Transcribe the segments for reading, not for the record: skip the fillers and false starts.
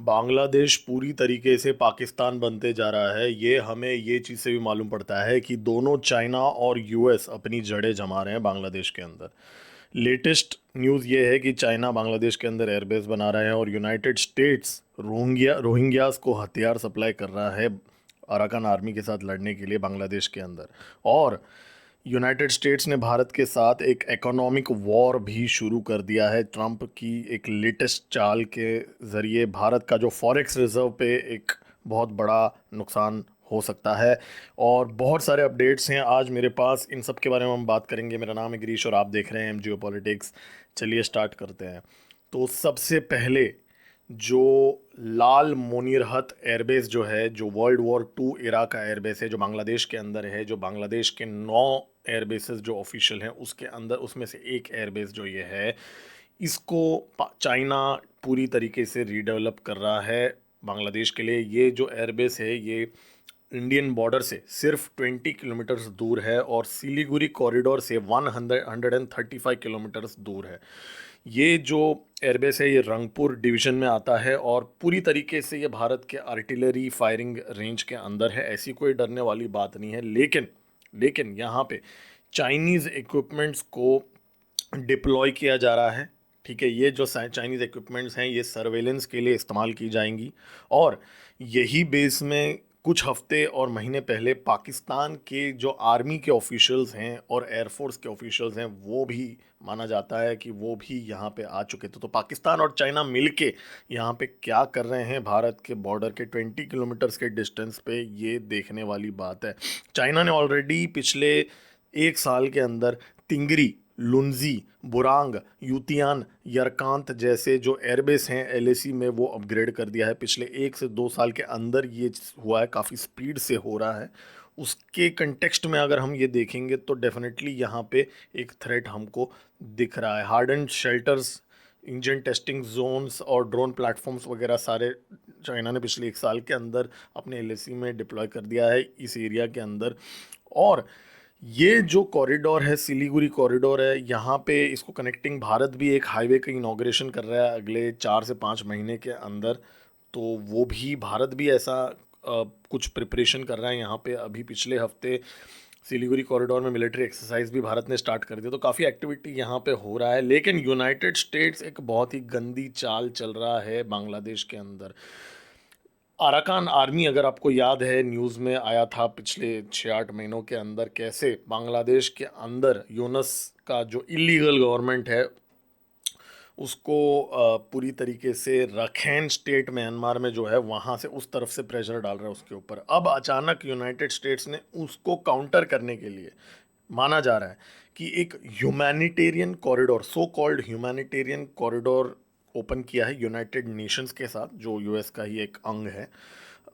बांग्लादेश पूरी तरीके से पाकिस्तान बनते जा रहा है। ये हमें ये चीज़ से भी मालूम पड़ता है कि दोनों चाइना और यूएस अपनी जड़ें जमा रहे हैं बांग्लादेश के अंदर। लेटेस्ट न्यूज़ ये है कि चाइना बांग्लादेश के अंदर एयरबेस बना रहा है और यूनाइटेड स्टेट्स रोहिंग्यास को हथियार सप्लाई कर रहा है अराकान आर्मी के साथ लड़ने के लिए बांग्लादेश के अंदर। और यूनाइटेड स्टेट्स ने भारत के साथ एक इकोनॉमिक वॉर भी शुरू कर दिया है। ट्रंप की एक लेटेस्ट चाल के ज़रिए भारत का जो फॉरेक्स रिजर्व पे एक बहुत बड़ा नुकसान हो सकता है। और बहुत सारे अपडेट्स हैं आज मेरे पास, इन सब के बारे में हम बात करेंगे। मेरा नाम है गिरीश और आप देख रहे हैं जियो पॉलिटिक्स। चलिए स्टार्ट करते हैं। तो सबसे पहले जो लाल मोनीरहत एयरबेस जो है, जो वर्ल्ड वॉर टू एरा का एयरबेस है, जो बांग्लादेश के अंदर है, जो बांग्लादेश के 9 एयरबेसेस जो ऑफिशियल हैं उसके अंदर, उसमें से एक एयरबेस जो ये है, इसको चाइना पूरी तरीके से रीडेवलप कर रहा है बांग्लादेश के लिए। ये जो एयरबेस है ये इंडियन बॉर्डर से सिर्फ 20 किलोमीटर्स दूर है और सिलीगुड़ी कॉरिडोर से 135 किलोमीटर्स दूर है। ये जो एयरबेस है ये रंगपुर डिवीज़न में आता है और पूरी तरीके से ये भारत के आर्टिलरी फायरिंग रेंज के अंदर है। ऐसी कोई डरने वाली बात नहीं है। लेकिन यहाँ पे चाइनीज़ इक्विपमेंट्स को डिप्लॉय किया जा रहा है। ठीक है, ये जो चाइनीज़ इक्विपमेंट्स हैं ये सर्वेलेंस के लिए इस्तेमाल की जाएंगी। और यही बेस में कुछ हफ्ते और महीने पहले पाकिस्तान के जो आर्मी के ऑफिशियल्स हैं और एयरफोर्स के ऑफिशियल्स हैं वो भी माना जाता है कि वो भी यहाँ पे आ चुके थे। तो पाकिस्तान और चाइना मिलके यहाँ पे क्या कर रहे हैं भारत के बॉर्डर के 20 किलोमीटर्स के डिस्टेंस पे, ये देखने वाली बात है। चाइना ने ऑलरेडी पिछले एक साल के अंदर तिंगरी, लुंजी, बुरांग, यूतियान, यरकांत जैसे जो एयरबेस हैं एलएसी में वो अपग्रेड कर दिया है। पिछले 1 से 2 साल के अंदर ये हुआ है, काफ़ी स्पीड से हो रहा है। उसके कंटेक्स्ट में अगर हम ये देखेंगे तो डेफिनेटली यहाँ पे एक थ्रेट हमको दिख रहा है। Harden shelters, engine testing zones और ड्रोन प्लेटफॉर्म्स वगैरह सारे चाइना ने पिछले 1 साल के अंदर अपने एलएसी में डिप्लॉय कर दिया है इस एरिया के अंदर। और ये जो कॉरिडोर है, सिलीगुड़ी कॉरिडोर है, यहाँ पे इसको कनेक्टिंग भारत भी एक हाईवे का इनॉग्रेशन कर रहा है अगले 4 से 5 महीने के अंदर। तो वो भी भारत भी ऐसा कुछ प्रिपरेशन कर रहा है यहाँ पे। अभी पिछले हफ्ते सिलीगुड़ी कॉरिडोर में मिलिट्री एक्सरसाइज भी भारत ने स्टार्ट कर दिया। तो काफ़ी एक्टिविटी यहाँ पे हो रहा है। लेकिन यूनाइटेड स्टेट्स एक बहुत ही गंदी चाल चल रहा है बांग्लादेश के अंदर। अराकान आर्मी, अगर आपको याद है, न्यूज़ में आया था पिछले 6-8 महीनों के अंदर कैसे बांग्लादेश के अंदर यूनस का जो इलीगल गवर्नमेंट है उसको पूरी तरीके से रखैन स्टेट म्यांमार में जो है वहाँ से उस तरफ से प्रेशर डाल रहा है उसके ऊपर। अब अचानक यूनाइटेड स्टेट्स ने उसको काउंटर करने के लिए, माना जा रहा है कि एक humanitarian corridor, so called humanitarian corridor open किया है यूनाइटेड नेशंस के साथ, जो यूएस का ही एक अंग है।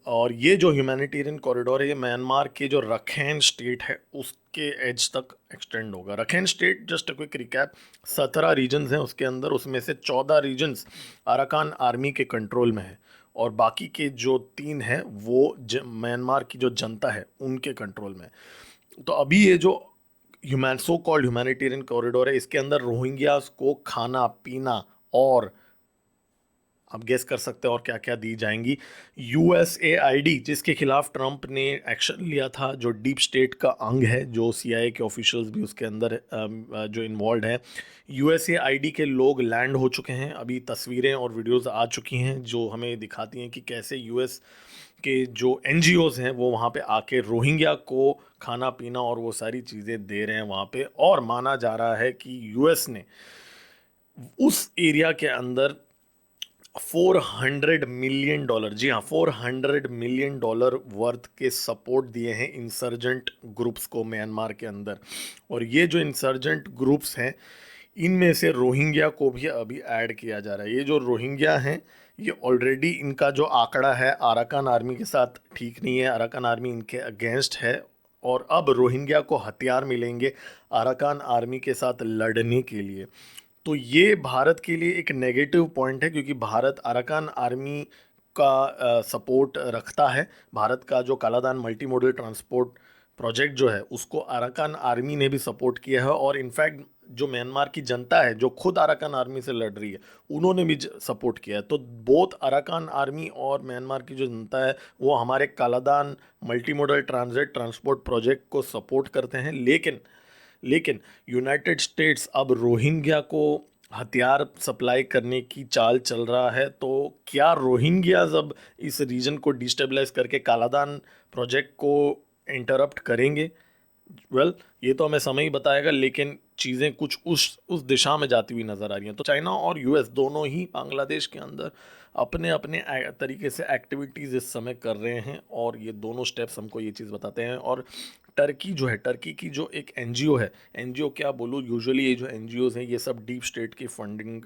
और ये जो ह्यूमैनिटेरियन कॉरिडोर है ये म्यांमार के जो रखैन स्टेट है उसके एज तक एक्सटेंड होगा। Rakhine state, just quick recap, 17 regions हैं उसके अंदर, उसमें से 14 रीजन्स अराकान आर्मी के कंट्रोल में है और बाकी के जो 3 हैं वो म्यांमार की जो जनता है उनके कंट्रोल में। तो अभी ये जो सो कॉल्ड ह्यूमैनिटेरियन कॉरिडोर है इसके अंदर रोहिंग्यास को खाना पीना और आप गेस कर सकते हैं और क्या क्या दी जाएंगी। यूएसएआईडी, जिसके खिलाफ ट्रंप ने एक्शन लिया था, जो डीप स्टेट का अंग है, जो सीआईए के ऑफिशियल्स भी उसके अंदर जो इन्वॉल्व हैं, यूएसएआईडी के लोग लैंड हो चुके हैं। अभी तस्वीरें और वीडियोस आ चुकी हैं जो हमें दिखाती हैं कि कैसे यूएस के जो एनजीओज हैं वो वहाँ पे आके रोहिंग्या को खाना पीना और वो सारी चीज़ें दे रहे हैं वहाँ पे। और माना जा रहा है कि यूएस ने उस एरिया के अंदर $400 मिलियन, जी हाँ, $400 मिलियन वर्थ के सपोर्ट दिए हैं इंसर्जेंट ग्रुप्स को म्यांमार के अंदर। और ये जो इंसर्जेंट ग्रुप्स हैं इनमें से रोहिंग्या को भी अभी ऐड किया जा रहा है। ये जो रोहिंग्या हैं ये ऑलरेडी, इनका जो आंकड़ा है अराकान आर्मी के साथ ठीक नहीं है, अराकान आर्मी इनके अगेंस्ट है। और अब रोहिंग्या को हथियार मिलेंगे अराकान आर्मी के साथ लड़ने के लिए। तो ये भारत के लिए एक नेगेटिव पॉइंट है क्योंकि भारत अराकान आर्मी का सपोर्ट रखता है। भारत का जो Kaladan multi modal transport project जो है उसको अराकान आर्मी ने भी सपोर्ट किया है। और इनफैक्ट जो म्यांमार की जनता है जो खुद अराकान आर्मी से लड़ रही है, उन्होंने भी सपोर्ट किया है। तो बोथ अराकान आर्मी और म्यांमार की जो जनता है वो हमारे Kaladan multi modal transit transport project को सपोर्ट करते हैं। लेकिन लेकिन यूनाइटेड स्टेट्स अब रोहिंग्या को हथियार सप्लाई करने की चाल चल रहा है। तो क्या रोहिंग्याज अब इस रीजन को डिस्टेबलाइज करके कालादान प्रोजेक्ट को इंटरप्ट करेंगे? वेल ये तो हमें समय ही बताएगा, लेकिन चीज़ें कुछ उस दिशा में जाती हुई नज़र आ रही हैं। तो चाइना और यूएस दोनों ही बांग्लादेश के अंदर अपने अपने तरीके से एक्टिविटीज़ इस समय कर रहे हैं, और ये दोनों स्टेप्स हमको ये चीज़ बताते हैं। और टर्की जो है, टर्की की जो एक एनजीओ है, एनजीओ क्या बोलूँ, यूजुअली ये जो एनजीओज़ हैं ये सब डीप स्टेट की फंडिंग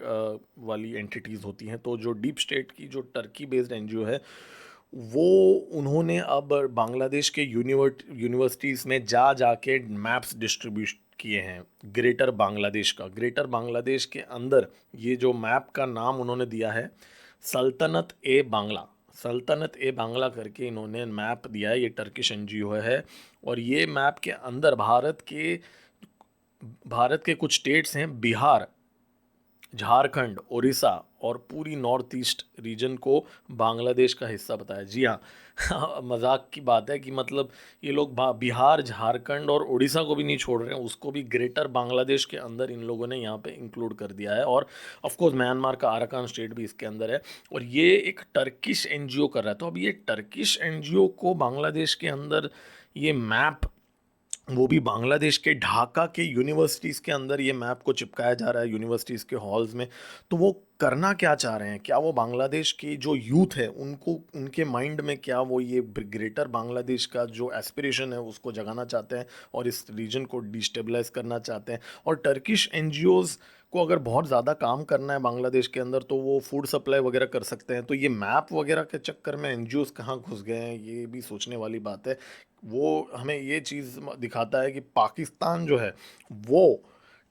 वाली एंटिटीज़ होती हैं। तो जो डीप स्टेट की जो टर्की बेस्ड एनजीओ है, वो उन्होंने अब बांग्लादेश के यूनिवर्सिटीज़ में जा जाके मैप्स डिस्ट्रीब्यूट किए हैं ग्रेटर बांग्लादेश का। ग्रेटर बांग्लादेश के अंदर ये जो मैप का नाम उन्होंने दिया है सल्तनत ए बांग्ला, सल्तनत ए बांग्ला करके इन्होंने मैप दिया है। ये टर्किश एनजीओ है, और ये मैप के अंदर भारत के कुछ स्टेट्स हैं, बिहार, झारखंड, उड़ीसा और पूरी नॉर्थ ईस्ट रीजन को बांग्लादेश का हिस्सा बताया। जी हाँ मजाक की बात है कि मतलब ये लोग बिहार, झारखंड और उड़ीसा को भी नहीं छोड़ रहे हैं, उसको भी ग्रेटर बांग्लादेश के अंदर इन लोगों ने यहाँ पे इंक्लूड कर दिया है। और ऑफ कोर्स म्यांमार का अराकान स्टेट भी इसके अंदर है, और ये एक टर्किश एनजीओ कर रहा है। तो अब ये टर्किश एनजीओ को बांग्लादेश के अंदर ये मैप, वो भी बांग्लादेश के ढाका के यूनिवर्सिटीज़ के अंदर ये मैप को चिपकाया जा रहा है, यूनिवर्सिटीज़ के हॉल्स में। तो वो करना क्या चाह रहे हैं? क्या वो बांग्लादेश की जो यूथ है उनको, उनके माइंड में क्या वो ये ग्रेटर बांग्लादेश का जो एस्पिरेशन है उसको जगाना चाहते हैं और इस रीजन को डिस्टेबलाइज करना चाहते हैं? और टर्किश एनजीओज़ को अगर बहुत ज़्यादा काम करना है बांग्लादेश के अंदर तो वो फूड सप्लाई वगैरह कर सकते हैं। तो ये मैप वगैरह के चक्कर में एनजीओज़ कहाँ घुस गए हैं, ये भी सोचने वाली बात है। वो हमें ये चीज़ दिखाता है कि पाकिस्तान जो है वो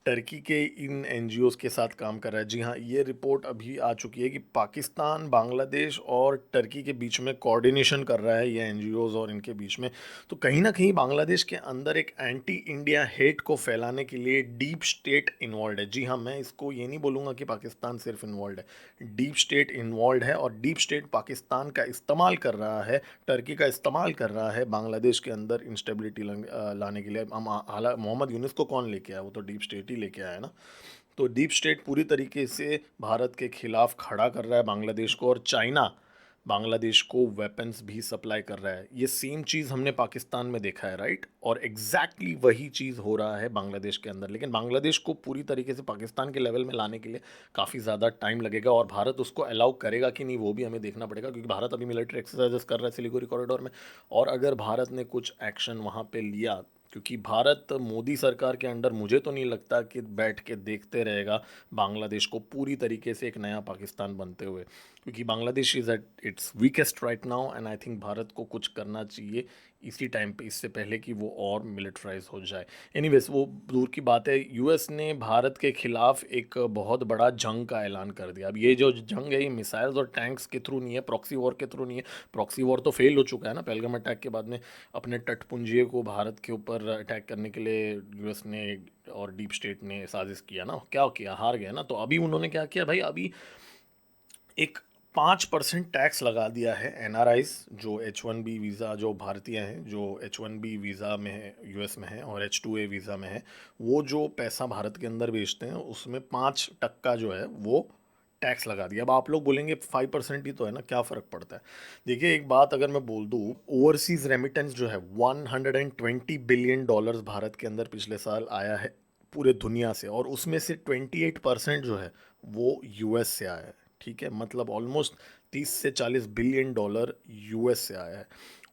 टर्की के इन एनजीओज़ के साथ काम कर रहा है। जी हाँ, ये रिपोर्ट अभी आ चुकी है कि पाकिस्तान, बांग्लादेश और टर्की के बीच में कोऑर्डिनेशन कर रहा है ये एनजीओज़ और इनके बीच में। तो कहीं ना कहीं बांग्लादेश के अंदर एक एंटी इंडिया हेट को फैलाने के लिए डीप स्टेट इन्वॉल्व है। जी हाँ, मैं इसको ये नहीं बोलूँगा कि पाकिस्तान सिर्फ इन्वॉल्व है, डीप स्टेट इन्वॉल्व है, और डीप स्टेट पाकिस्तान का इस्तेमाल कर रहा है, टर्की का इस्तेमाल कर रहा है बांग्लादेश के अंदर इंस्टेबिलिटी लाने के लिए। हम मोहम्मद यूनुस को कौन लेके आया? वो तो डीप स्टेट ही लेके आया ना। तो डीप स्टेट पूरी तरीके से भारत के खिलाफ खड़ा कर रहा है बांग्लादेश को, और चाइना बांग्लादेश को वेपन्स भी सप्लाई कर रहा है। ये सेम चीज़ हमने पाकिस्तान में देखा है, राइट? और एग्जैक्टली वही चीज़ हो रहा है बांग्लादेश के अंदर। लेकिन बांग्लादेश को पूरी तरीके से पाकिस्तान के लेवल में लाने के लिए काफ़ी ज़्यादा टाइम लगेगा, और भारत उसको अलाउ करेगा कि नहीं वो भी हमें देखना पड़ेगा, क्योंकि भारत अभी मिलिट्री एक्सरसाइजेस कर रहा है सिलीगुड़ी कॉरिडोर में। और अगर भारत ने कुछ एक्शन वहाँ पे लिया, क्योंकि भारत मोदी सरकार के अंडर मुझे तो नहीं लगता कि बैठ के देखते रहेगा बांग्लादेश को पूरी तरीके से एक नया पाकिस्तान बनते हुए, क्योंकि Bangladesh is at its weakest right now, and I think Bharat को कुछ करना चाहिए इसी टाइम पे, इससे पहले कि वो और मिलिट्राइज हो जाए। एनीवेज वो दूर की बात है। यूएस ने भारत के खिलाफ एक बहुत बड़ा जंग का ऐलान कर दिया। अब ये जो जंग है ये मिसाइल्स और टैंक्स के थ्रू नहीं है, प्रॉक्सी वॉर के थ्रू नहीं है। प्रॉक्सी वॉर तो फेल हो चुका है ना, पहलगाम अटैक के बाद में अपने तटपुंजियों को भारत के ऊपर अटैक करने के लिए यूएस ने और डीप स्टेट ने साजिश किया ना, क्या किया, हार गया ना। तो अभी उन्होंने क्या किया भाई, अभी एक 5% टैक्स लगा दिया है एनआरआईज जो H1B वीज़ा, जो भारतीय हैं जो H1B वीज़ा में है यूएस में है और H2A वीज़ा में है, वो जो पैसा भारत के अंदर भेजते हैं उसमें 5% जो है वो टैक्स लगा दिया। अब आप लोग बोलेंगे 5% ही तो है ना, क्या फ़र्क पड़ता है? देखिए एक बात अगर मैं बोल दूँ, ओवरसीज़ रेमिटेंस जो है 120 बिलियन डॉलर्स भारत के अंदर पिछले साल आया है पूरे दुनिया से, और उसमें से 28% जो है वो यूएस से आया है। ठीक है, मतलब ऑलमोस्ट 30 से 40 बिलियन डॉलर यूएस से आया है।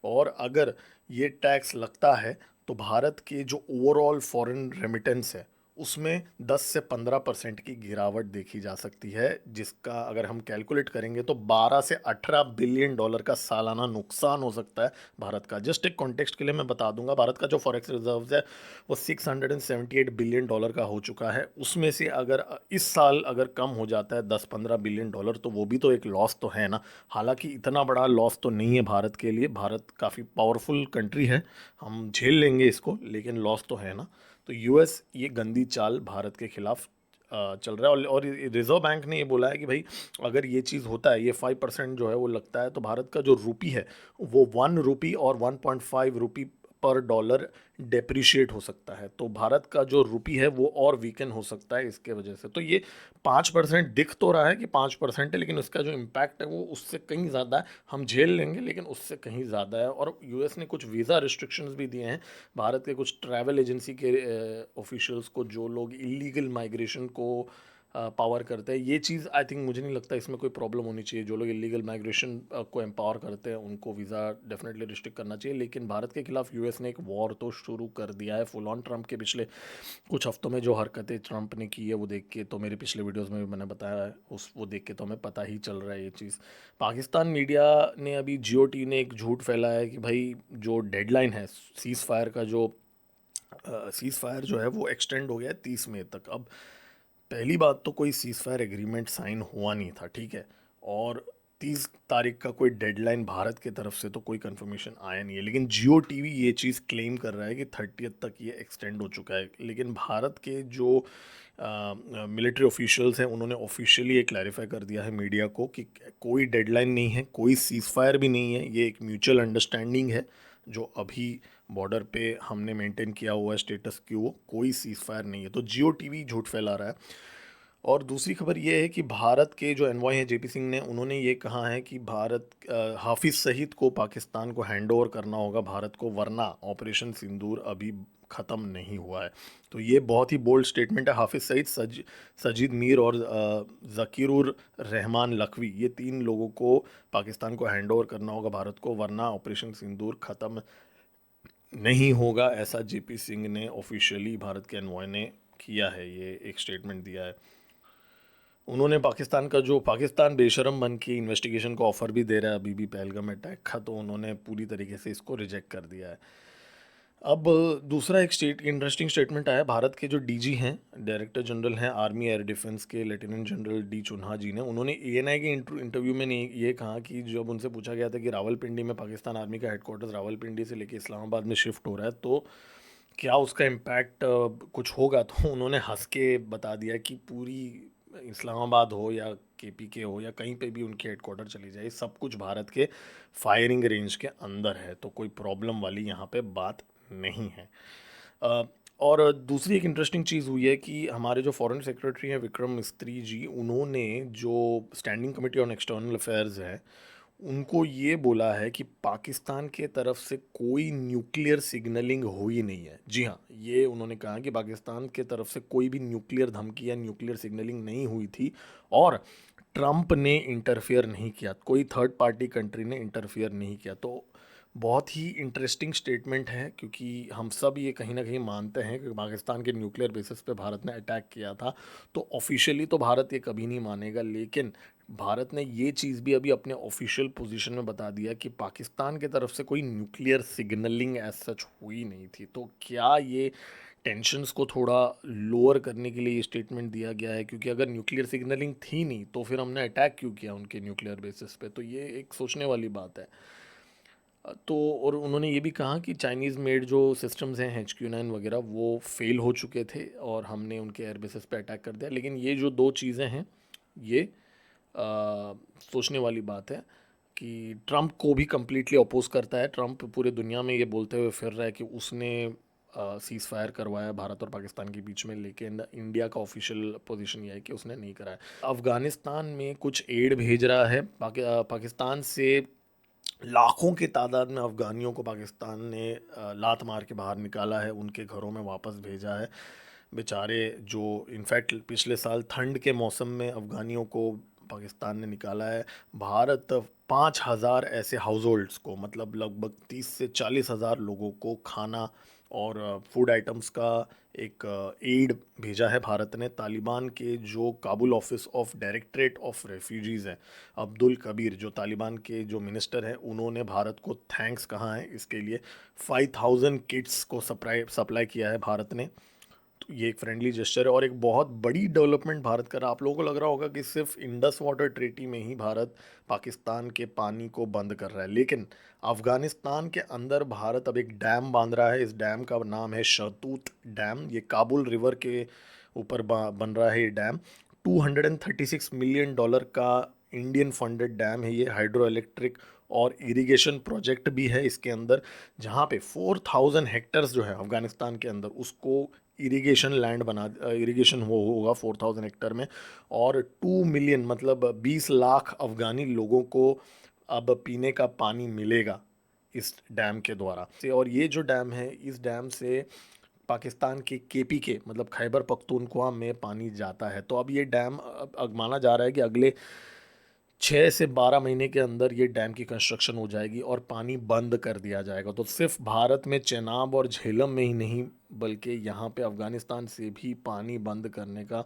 और अगर ये टैक्स लगता है तो भारत के जो ओवरऑल फॉरेन रेमिटेंस है उसमें 10 से 15% की गिरावट देखी जा सकती है, जिसका अगर हम कैलकुलेट करेंगे तो 12 से 18 बिलियन डॉलर का सालाना नुकसान हो सकता है भारत का। जस्ट एक कॉन्टेक्स्ट के लिए मैं बता दूंगा, भारत का जो फॉरेक्स रिजर्व्स है वो 678 बिलियन डॉलर का हो चुका है। उसमें से अगर इस साल अगर कम हो जाता है 10-15 बिलियन डॉलर, तो वो भी तो एक लॉस तो है ना। हालांकि इतना बड़ा लॉस तो नहीं है भारत के लिए, भारत काफ़ी पावरफुल कंट्री है, हम झेल लेंगे इसको, लेकिन लॉस तो है ना। तो यूएस ये गंदी चाल भारत के खिलाफ चल रहा है। और रिजर्व बैंक ने ये बोला है कि भाई अगर ये चीज़ होता है, ये 5% जो है वो लगता है, तो भारत का जो रुपी है वो 1 रुपी और 1.5 रुपी पर डॉलर डेप्रिशिएट हो सकता है। तो भारत का जो रुपी है वो और वीकन हो सकता है इसके वजह से। तो ये 5% दिख तो रहा है कि 5% है, लेकिन उसका जो इम्पैक्ट है वो उससे कहीं ज़्यादा है। हम झेल लेंगे लेकिन उससे कहीं ज़्यादा है। और यूएस ने कुछ वीज़ा रिस्ट्रिक्शंस भी दिए हैं भारत के कुछ ट्रैवल एजेंसी के ऑफिशियल्स को, जो लोग इलीगल माइग्रेशन को पावर करते हैं। ये चीज़ आई थिंक, मुझे नहीं लगता इसमें कोई प्रॉब्लम होनी चाहिए। जो लोग इलीगल माइग्रेशन को एम्पावर करते हैं उनको वीज़ा डेफिनेटली रिस्ट्रिक्ट करना चाहिए। लेकिन भारत के खिलाफ यूएस ने एक वॉर तो शुरू कर दिया है फुल ऑन। ट्रंप के पिछले कुछ हफ्तों में जो हरकतें ट्रंप ने की है वो देख के, तो मेरे पिछले वीडियोस में भी मैंने बताया है, उस वो देख के तो हमें पता ही चल रहा है ये चीज़। पाकिस्तान मीडिया ने अभी, जीओटी ने एक झूठ फैलाया है कि भाई जो डेडलाइन है सीज़ फायर का, जो सीज़ फायर जो है वो एक्सटेंड हो गया है 30 मई तक। अब पहली बात तो कोई सीज़ फायर एग्रीमेंट साइन हुआ नहीं था, ठीक है। और 30 तारीख का कोई डेडलाइन भारत की तरफ से तो कोई कंफर्मेशन आया नहीं है। लेकिन जियो टीवी ये चीज़ क्लेम कर रहा है कि 30th तक ये एक्सटेंड हो चुका है। लेकिन भारत के जो मिलिट्री ऑफिशियल्स हैं उन्होंने ऑफिशियली ये क्लैरिफाई कर दिया है मीडिया को कि कोई डेडलाइन नहीं है, कोई सीज़ फायर भी नहीं है, ये एक म्यूचुअल अंडरस्टैंडिंग है जो अभी बॉर्डर पे हमने मेंटेन किया हुआ है स्टेटस क्यू। कोई सीज़ फायर नहीं है। तो जियो टीवी झूठ फैला रहा है। और दूसरी खबर ये है कि भारत के जो एनवॉय हैं जेपी सिंह ने, उन्होंने ये कहा है कि भारत हाफिज़ सईद को पाकिस्तान को हैंड ओवर करना होगा भारत को, वरना ऑपरेशन सिंदूर अभी ख़त्म नहीं हुआ है। तो ये बहुत ही बोल्ड स्टेटमेंट है। हाफिज़ सईद, सजीद मीर और ज़कीरुर रहमान लखवी, ये 3 लोगों को पाकिस्तान को हैंड ओवर करना होगा भारत को, वरना ऑपरेशन सिंदूर ख़त्म नहीं होगा। ऐसा जेपी सिंह ने ऑफिशियली भारत के एनवॉय ने किया है, ये एक स्टेटमेंट दिया है उन्होंने। पाकिस्तान का जो, पाकिस्तान बेशरम बन के इन्वेस्टिगेशन को ऑफर भी दे रहा है अभी भी पहलगाम अटैक का, तो उन्होंने पूरी तरीके से इसको रिजेक्ट कर दिया है। अब दूसरा एक इंटरेस्टिंग स्टेटमेंट आया भारत के जो डीजी हैं, डायरेक्टर जनरल हैं आर्मी एयर डिफेंस के, लेफ्टिनेंट जनरल डी चुन्हा जी ने, उन्होंने एएनआई के इंटरव्यू में ये कहा कि जब उनसे पूछा गया था कि रावलपिंडी में पाकिस्तान आर्मी का हेडक्वार्टर्स रावलपिंडी से लेके इस्लामाबाद में शिफ्ट हो रहा है, तो क्या उसका इम्पैक्ट कुछ होगा, तो उन्होंने हंस के बता दिया कि पूरी इस्लामाबाद हो या केपीके हो या कहीं पे भी उनके हेडक्वार्टर चली जाए, सब कुछ भारत के फायरिंग रेंज के अंदर है, तो कोई प्रॉब्लम वाली यहाँ पे बात नहीं है। अ, और दूसरी एक इंटरेस्टिंग चीज़ हुई है कि हमारे जो फॉरेन सेक्रेटरी हैं विक्रम मिस्त्री जी, उन्होंने जो standing committee on external affairs है उनको ये बोला है कि पाकिस्तान के तरफ से कोई न्यूक्लियर सिग्नलिंग हुई नहीं है। जी हाँ, ये उन्होंने कहा कि पाकिस्तान के तरफ से कोई भी न्यूक्लियर धमकी या न्यूक्लियर सिग्नलिंग नहीं हुई थी, और ट्रंप ने इंटरफेयर नहीं किया, कोई थर्ड पार्टी कंट्री ने इंटरफेयर नहीं किया। तो बहुत ही इंटरेस्टिंग स्टेटमेंट है, क्योंकि हम सब ये कहीं ना कहीं मानते हैं कि पाकिस्तान के न्यूक्लियर बेसिस पे भारत ने अटैक किया था। तो ऑफिशियली तो भारत ये कभी नहीं मानेगा, लेकिन भारत ने ये चीज़ भी अभी अपने ऑफिशियल पोजीशन में बता दिया कि पाकिस्तान की तरफ से कोई न्यूक्लियर सिग्नलिंग एज सच हुई नहीं थी। तो क्या ये टेंशन्स को थोड़ा लोअर करने के लिए ये स्टेटमेंट दिया गया है? क्योंकि अगर न्यूक्लियर सिग्नलिंग थी नहीं तो फिर हमने अटैक क्यों किया उनके न्यूक्लियर बेसिस पे? तो ये एक सोचने वाली बात है। तो और उन्होंने ये भी कहा कि चाइनीज़ मेड जो सिस्टम्स हैं HQ9 वगैरह वो फेल हो चुके थे और हमने उनके एयर बेसिस पे अटैक कर दिया। लेकिन ये जो दो चीज़ें हैं, ये सोचने वाली बात है कि ट्रंप को भी कम्प्लीटली अपोज करता है। ट्रंप पूरे दुनिया में ये बोलते हुए फिर रहा है कि उसने सीज़ फायर करवाया भारत और पाकिस्तान के बीच में, लेकिन इंडिया का ऑफिशियल पोजीशन ये है कि उसने नहीं कराया। अफ़गानिस्तान में कुछ एड भेज रहा है पाकिस्तान से। लाखों की तादाद में अफ़गानियों को पाकिस्तान ने लात मार के बाहर निकाला है, उनके घरों में वापस भेजा है। बेचारे जो, इनफैक्ट पिछले साल ठंड के मौसम में अफ़गानियों को पाकिस्तान ने निकाला है। भारत 5,000 ऐसे हाउस होल्ड्स को, मतलब लगभग 30 से 40 हज़ार लोगों को खाना और फूड आइटम्स का एक एड भेजा है भारत ने। तालिबान के जो Kabul office of directorate of refugees हैं, अब्दुल कबीर जो तालिबान के जो मिनिस्टर हैं, उन्होंने भारत को थैंक्स कहा है इसके लिए। 5,000 किट्स को सप्लाई सप्लाई किया है भारत ने। ये एक फ्रेंडली जेस्चर है और एक बहुत बड़ी डेवलपमेंट भारत कर रहा है। आप लोगों को लग रहा होगा कि सिर्फ इंडस वाटर ट्रीटी में ही भारत पाकिस्तान के पानी को बंद कर रहा है, लेकिन अफगानिस्तान के अंदर भारत अब एक डैम बांध रहा है। इस डैम का नाम है शहतूत डैम। ये काबुल रिवर के ऊपर बन रहा है ये डैम। $236 मिलियन का इंडियन फंडेड डैम है ये। हाइड्रो इलेक्ट्रिक और इरिगेशन प्रोजेक्ट भी है इसके अंदर, जहाँ पे 4,000 हेक्टर्स जो है अफगानिस्तान के अंदर उसको इरिगेशन लैंड इरिगेशन होगा 4,000 हेक्टर में। और 2 मिलियन मतलब 20 लाख अफगानी लोगों को अब पीने का पानी मिलेगा इस डैम के द्वारा से। और ये जो डैम है, इस डैम से पाकिस्तान के केपीके मतलब खैबर पख्तूनख्वा में पानी जाता है। तो अब ये डैम अब माना जा रहा है कि अगले 6 से 12 महीने के अंदर ये डैम की कंस्ट्रक्शन हो जाएगी और पानी बंद कर दिया जाएगा। तो सिर्फ भारत में चेनाब और झेलम में ही नहीं, बल्कि यहाँ पे अफ़गानिस्तान से भी पानी बंद करने का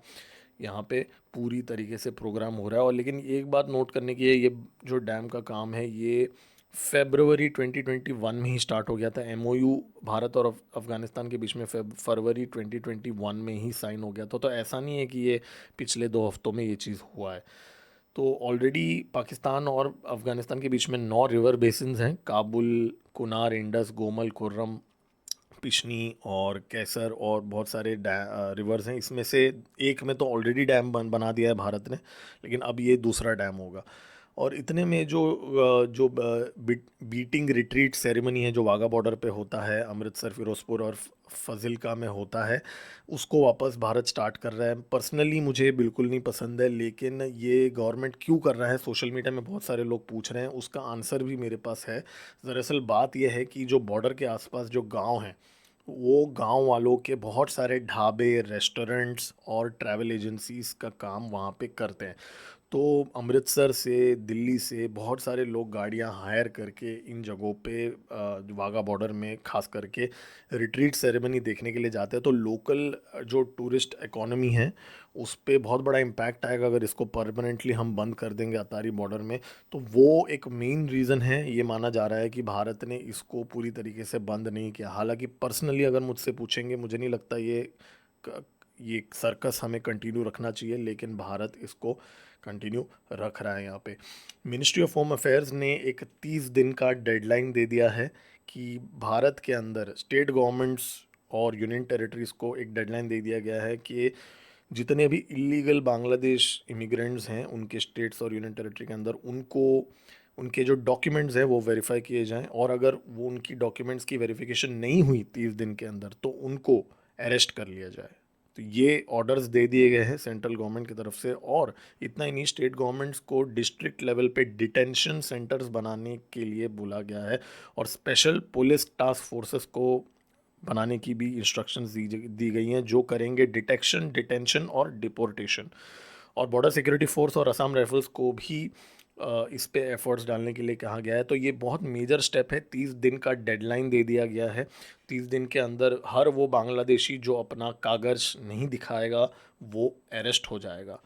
यहाँ पे पूरी तरीके से प्रोग्राम हो रहा है। और लेकिन एक बात नोट करने की है, ये जो डैम का काम है ये फेब्रुवरी 2021 में ही स्टार्ट हो गया था। एमओयू भारत और अफ़गानिस्तान के बीच में फरवरी 2021 में ही साइन हो गया था। तो ऐसा नहीं है कि ये पिछले 2 हफ्तों में ये चीज़ हुआ है। तो ऑलरेडी पाकिस्तान और अफ़गानिस्तान के बीच में 9 रिवर बेसिन्स हैं, काबुल, कुनार, इंडस, गोमल, खुर्रम, पिशनी और कैसर, और बहुत सारे रिवर्स हैं। इसमें से एक में तो ऑलरेडी डैम बना दिया है भारत ने, लेकिन अब ये दूसरा डैम होगा। और इतने में जो बीटिंग रिट्रीट सेरेमनी है जो वाघा बॉर्डर पे होता है, अमृतसर, फिरोजपुर और फजिल्का में होता है, उसको वापस भारत स्टार्ट कर रहा है। पर्सनली मुझे बिल्कुल नहीं पसंद है, लेकिन ये गवर्नमेंट क्यों कर रहा है, सोशल मीडिया में बहुत सारे लोग पूछ रहे हैं, उसका आंसर भी मेरे पास है। दरअसल बात यह है कि जो बॉर्डर के आसपास जो गांव हैं, वो गांव वालों के बहुत सारे ढाबे, रेस्टोरेंट्स और ट्रैवल एजेंसीज का काम वहाँ पे करते हैं। तो अमृतसर से, दिल्ली से बहुत सारे लोग गाड़ियां हायर करके इन जगहों पे वाघा बॉर्डर में खास करके रिट्रीट सेरेमनी देखने के लिए जाते हैं। तो लोकल जो टूरिस्ट इकोनॉमी है उस पे बहुत बड़ा इम्पैक्ट आएगा अगर इसको परमानेंटली हम बंद कर देंगे अतारी बॉर्डर में। तो वो एक मेन रीज़न है। ये माना जा रहा है कि भारत ने इसको पूरी तरीके से बंद नहीं किया। हालांकि पर्सनली अगर मुझसे पूछेंगे, मुझे नहीं लगता ये सर्कस हमें कंटिन्यू रखना चाहिए, लेकिन भारत इसको कंटिन्यू रख रहा है। यहाँ पे मिनिस्ट्री ऑफ होम अफेयर्स ने एक 30 दिन का डेडलाइन दे दिया है कि भारत के अंदर स्टेट गवर्नमेंट्स और यूनियन टेरिटरीज़ को एक डेडलाइन दे दिया गया है कि जितने भी इलीगल बांग्लादेश इमिग्रेंट्स हैं उनके स्टेट्स और यूनियन टेरिटरी के अंदर, उनको उनके जो डॉक्यूमेंट्स हैं वो वेरीफाई किए जाएं। और अगर वो उनकी डॉक्यूमेंट्स की वेरिफिकेशन नहीं हुई 30 दिन के अंदर, तो उनको अरेस्ट कर लिया जाए। तो ये ऑर्डर्स दे दिए गए हैं सेंट्रल गवर्नमेंट की तरफ से। और इतना ही नहीं, स्टेट गवर्नमेंट्स को डिस्ट्रिक्ट लेवल पे डिटेंशन सेंटर्स बनाने के लिए बोला गया है और स्पेशल पुलिस टास्क फोर्सेस को बनाने की भी इंस्ट्रक्शंस दी गई हैं, जो करेंगे डिटेक्शन, डिटेंशन और डिपोर्टेशन। और बॉर्डर सिक्योरिटी फोर्स और असम राइफल्स को भी इस पे एफर्ट्स डालने के लिए कहा गया है। तो ये बहुत मेजर स्टेप है। 30 दिन का डेडलाइन दे दिया गया है। 30 दिन के अंदर हर वो बांग्लादेशी जो अपना कागज नहीं दिखाएगा वो अरेस्ट हो जाएगा।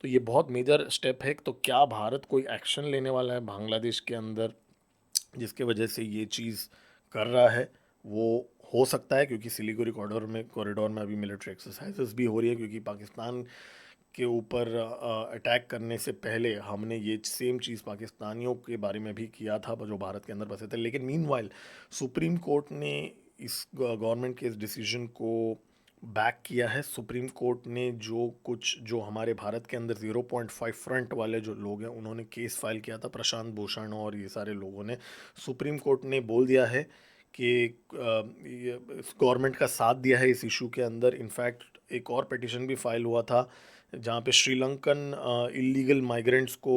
तो ये बहुत मेजर स्टेप है। तो क्या भारत कोई एक्शन लेने वाला है बांग्लादेश के अंदर जिसके वजह से ये चीज़ कर रहा है? वो हो सकता है, क्योंकि सिलीगुड़ी कॉरिडोर में अभी मिलिट्री एक्सरसाइजेस भी हो रही है, क्योंकि पाकिस्तान के ऊपर अटैक करने से पहले हमने ये सेम चीज़ पाकिस्तानियों के बारे में भी किया था जो भारत के अंदर बसे थे। लेकिन मीनवाइल सुप्रीम कोर्ट ने इस गवर्नमेंट के इस डिसीजन को बैक किया है। सुप्रीम कोर्ट ने जो हमारे भारत के अंदर 0.5 फ्रंट वाले जो लोग हैं उन्होंने केस फाइल किया था, प्रशांत भूषण और ये सारे लोगों ने, सुप्रीम कोर्ट ने बोल दिया है कि गवर्नमेंट का साथ दिया है इस इशू के अंदर। इनफैक्ट एक और पिटिशन भी फाइल हुआ था जहाँ पे श्रीलंकन इलीगल माइग्रेंट्स को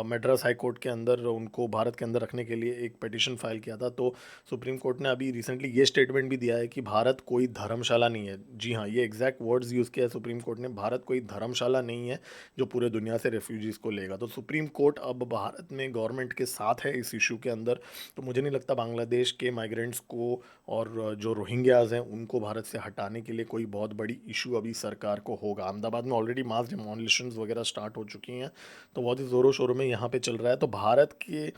मद्रास हाई कोर्ट के अंदर उनको भारत के अंदर रखने के लिए एक पिटिशन फाइल किया था। तो सुप्रीम कोर्ट ने अभी रिसेंटली ये स्टेटमेंट भी दिया है कि भारत कोई धर्मशाला नहीं है। जी हाँ, ये एग्जैक्ट वर्ड्स यूज़ किया है सुप्रीम कोर्ट ने, भारत कोई धर्मशाला नहीं है जो पूरे दुनिया से रेफ्यूजीज़ को लेगा। तो सुप्रीम कोर्ट अब भारत में गवर्नमेंट के साथ है इस इशू के अंदर। तो मुझे नहीं लगता बांग्लादेश के माइग्रेंट्स को और जो रोहिंग्याज हैं उनको भारत से हटाने के लिए कोई बहुत बड़ी इशू अभी सरकार को होगा। अहमदाबाद में ऑलरेडी मास डिमोलिशंस वगैरह स्टार्ट हो चुकी हैं, तो बहुत ही ज़ोरों शोरों में यहाँ पे चल रहा है। तो भारत के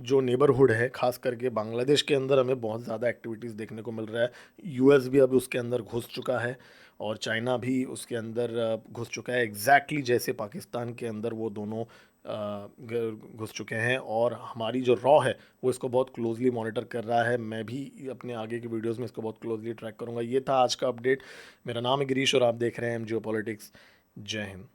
जो नेबरहुड है, खास करके बांग्लादेश के अंदर हमें बहुत ज़्यादा एक्टिविटीज़ देखने को मिल रहा है। यूएस भी अब उसके अंदर घुस चुका है और चाइना भी उसके अंदर घुस चुका है, एग्जैक्टली जैसे पाकिस्तान के अंदर वो दोनों घुस चुके हैं। और हमारी जो रॉ है वो इसको बहुत क्लोजली मॉनिटर कर रहा है। मैं भी अपने आगे की वीडियोस में इसको बहुत क्लोजली ट्रैक करूंगा। ये था आज का अपडेट। मेरा नाम है गिरीश और आप देख रहे हैं एम जियो पॉलिटिक्स। जय हिंद।